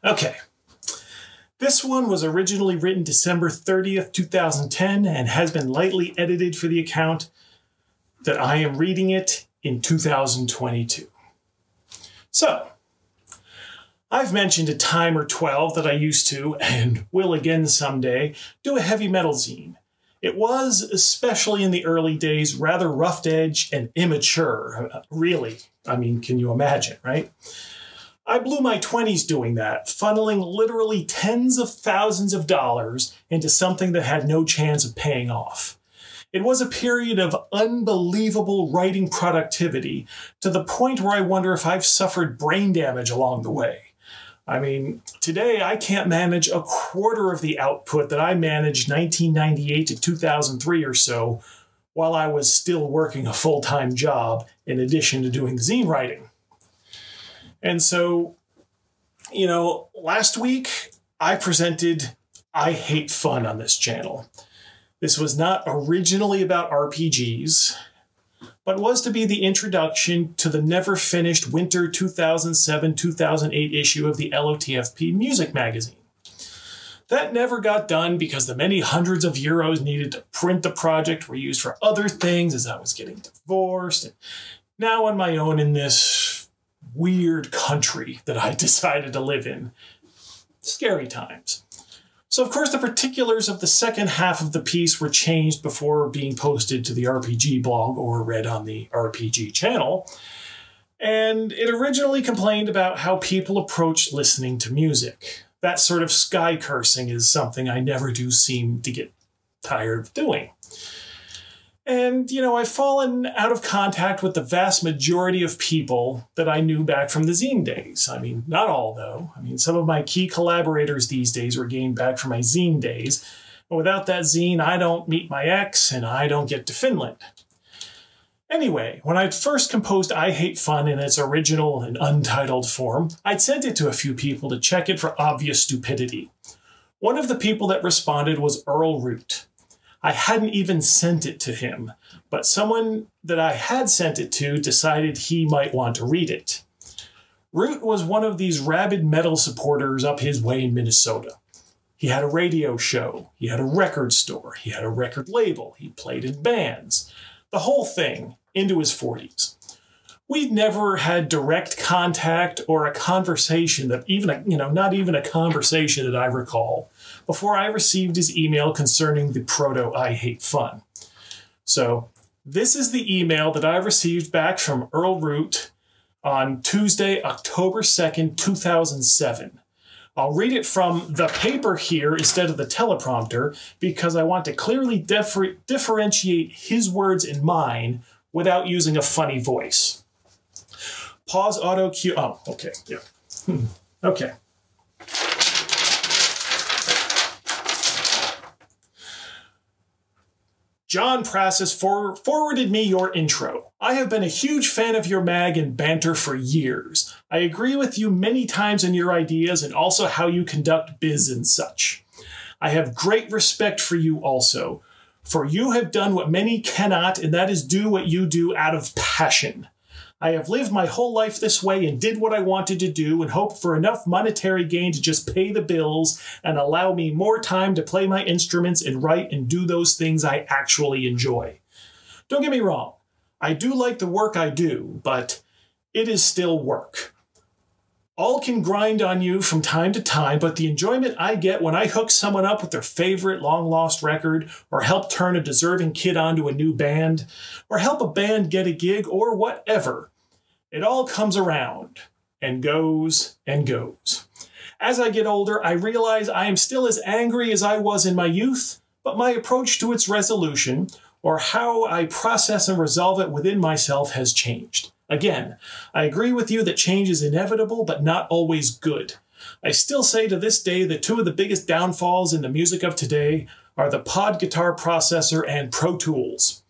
Okay. This one was originally written December 30th, 2010, and has been lightly edited for the account that I am reading it in 2022. So, I've mentioned a time or 12 that I used to, and will again someday, do a heavy metal zine. It was, especially in the early days, rather rough-edged and immature. Really. I mean, can you imagine, right? I blew my 20s doing that, funneling literally tens of thousands of dollars into something that had no chance of paying off. It was a period of unbelievable writing productivity, to the point where I wonder if I've suffered brain damage along the way. I mean, today I can't manage a quarter of the output that I managed 1998 to 2003 or so, while I was still working a full-time job in addition to doing zine writing. And so, last week I presented I Hate Fun on this channel. This was not originally about RPGs, but was to be the introduction to the never-finished winter 2007-2008 issue of the LotFP music magazine. That never got done because the many hundreds of euros needed to print the project were used for other things as I was getting divorced, and now on my own in this weird country that I decided to live in. Scary times. So, of course, the particulars of the second half of the piece were changed before being posted to the RPG blog or read on the RPG channel. And it originally complained about how people approach listening to music. That sort of sky cursing is something I never do seem to get tired of doing. And, I've fallen out of contact with the vast majority of people that I knew back from the zine days. I mean, not all, though. I mean, some of my key collaborators these days were gained back from my zine days. But without that zine, I don't meet my ex, and I don't get to Finland. Anyway, when I'd first composed I Hate Fun in its original and untitled form, I'd sent it to a few people to check it for obvious stupidity. One of the people that responded was Earl Root. I hadn't even sent it to him, but someone that I had sent it to decided he might want to read it. Root was one of these rabid metal supporters up his way in Minnesota. He had a radio show, he had a record store, he had a record label, he played in bands. The whole thing, into his 40s. We'd never had direct contact or a conversation that not even a conversation that I recall, before I received his email concerning the proto I Hate Fun. So this is the email that I received back from Earl Root on Tuesday, October 2nd, 2007. I'll read it from the paper here instead of the teleprompter because I want to clearly differentiate his words and mine without using a funny voice. Pause auto cue. Oh, okay. Yeah. Okay. John Prassis forwarded me your intro. I have been a huge fan of your mag and banter for years. I agree with you many times in your ideas and also how you conduct biz and such. I have great respect for you also, for you have done what many cannot, and that is do what you do out of passion. I have lived my whole life this way and did what I wanted to do and hoped for enough monetary gain to just pay the bills and allow me more time to play my instruments and write and do those things I actually enjoy. Don't get me wrong, I do like the work I do, but it is still work. All can grind on you from time to time, but the enjoyment I get when I hook someone up with their favorite long-lost record, or help turn a deserving kid onto a new band, or help a band get a gig, or whatever, it all comes around and goes and goes. As I get older, I realize I am still as angry as I was in my youth, but my approach to its resolution, or how I process and resolve it within myself, has changed. Again, I agree with you that change is inevitable, but not always good. I still say to this day that two of the biggest downfalls in the music of today are the pod guitar processor and Pro Tools.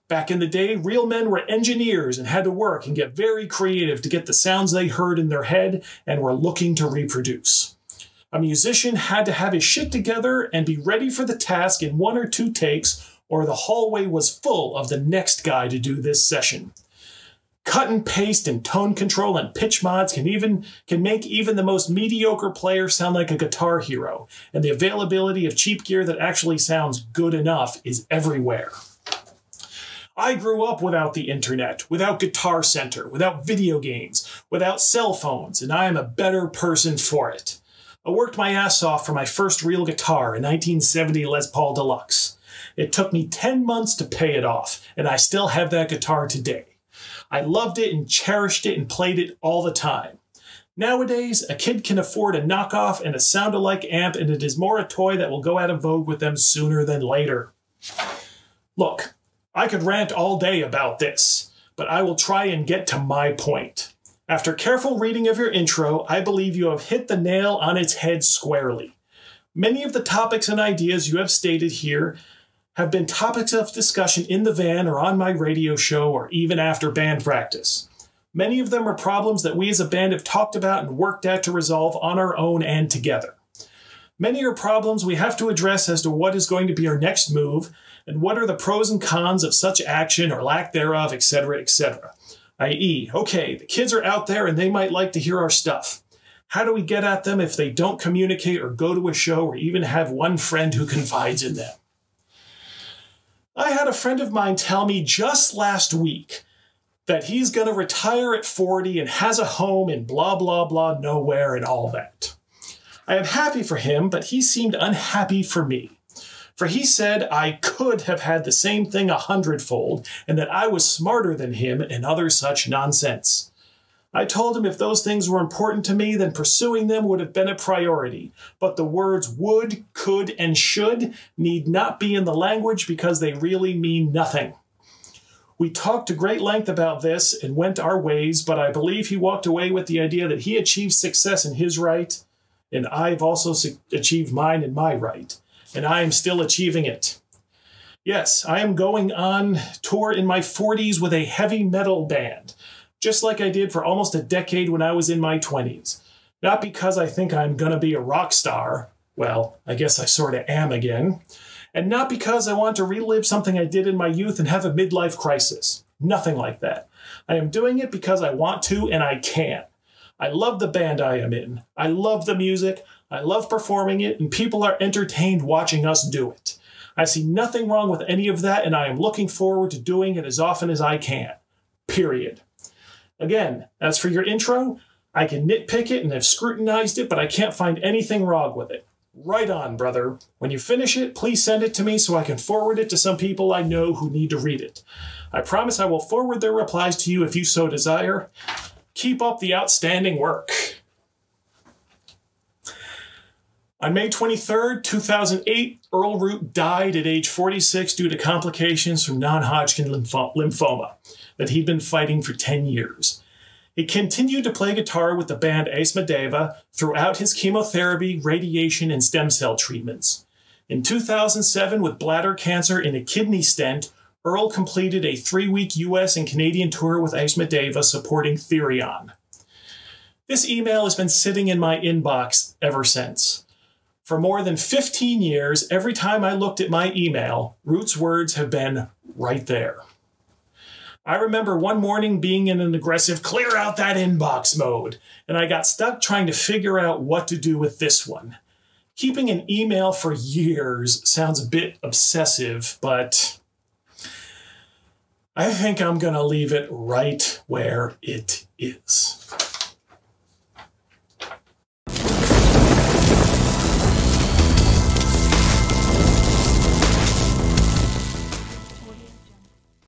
Back in the day, real men were engineers and had to work and get very creative to get the sounds they heard in their head and were looking to reproduce. A musician had to have his shit together and be ready for the task in 1 or 2 takes, or the hallway was full of the next guy to do this session. cut and paste and tone control and pitch mods can make even the most mediocre player sound like a guitar hero, and the availability of cheap gear that actually sounds good enough is everywhere. I grew up without the internet, without Guitar Center, without video games, without cell phones, and I am a better person for it. I worked my ass off for my first real guitar, a 1970 Les Paul Deluxe. It took me 10 months to pay it off, and I still have that guitar today. I loved it and cherished it and played it all the time. Nowadays, a kid can afford a knockoff and a sound-alike amp, and it is more a toy that will go out of vogue with them sooner than later. Look, I could rant all day about this, but I will try and get to my point. After careful reading of your intro, I believe you have hit the nail on its head squarely. Many of the topics and ideas you have stated here have been topics of discussion in the van or on my radio show or even after band practice. Many of them are problems that we as a band have talked about and worked at to resolve on our own and together. Many are problems we have to address as to what is going to be our next move and what are the pros and cons of such action or lack thereof, etc., etc. i.e., okay, the kids are out there and they might like to hear our stuff. How do we get at them if they don't communicate or go to a show or even have one friend who confides in them? I had a friend of mine tell me just last week that he's going to retire at 40 and has a home in blah, blah, blah, nowhere and all that. I am happy for him, but he seemed unhappy for me. For he said I could have had the same thing 100-fold and that I was smarter than him and other such nonsense. I told him if those things were important to me, then pursuing them would have been a priority. But the words would, could, and should need not be in the language because they really mean nothing. We talked to great length about this and went our ways, but I believe he walked away with the idea that he achieved success in his right, and I've also achieved mine in my right, and I am still achieving it. Yes, I am going on tour in my 40s with a heavy metal band, just like I did for almost a decade when I was in my 20s. Not because I think I'm going to be a rock star. Well, I guess I sort of am again. And not because I want to relive something I did in my youth and have a midlife crisis. Nothing like that. I am doing it because I want to and I can. I love the band I am in. I love the music. I love performing it, and people are entertained watching us do it. I see nothing wrong with any of that, and I am looking forward to doing it as often as I can. Period. Again, as for your intro, I can nitpick it and have scrutinized it, but I can't find anything wrong with it. Right on, brother. When you finish it, please send it to me so I can forward it to some people I know who need to read it. I promise I will forward their replies to you if you so desire. Keep up the outstanding work. On May 23rd, 2008, Earl Root died at age 46 due to complications from non-Hodgkin lymphoma that he'd been fighting for 10 years. He continued to play guitar with the band Asmodeva throughout his chemotherapy, radiation, and stem cell treatments. In 2007, with bladder cancer and a kidney stent, Earl completed a 3-week US and Canadian tour with Asmodeva supporting Therion. This email has been sitting in my inbox ever since. For more than 15 years, every time I looked at my email, Root's words have been right there. I remember one morning being in an aggressive clear out that inbox mode, and I got stuck trying to figure out what to do with this one. Keeping an email for years sounds a bit obsessive, but I think I'm going to leave it right where it is.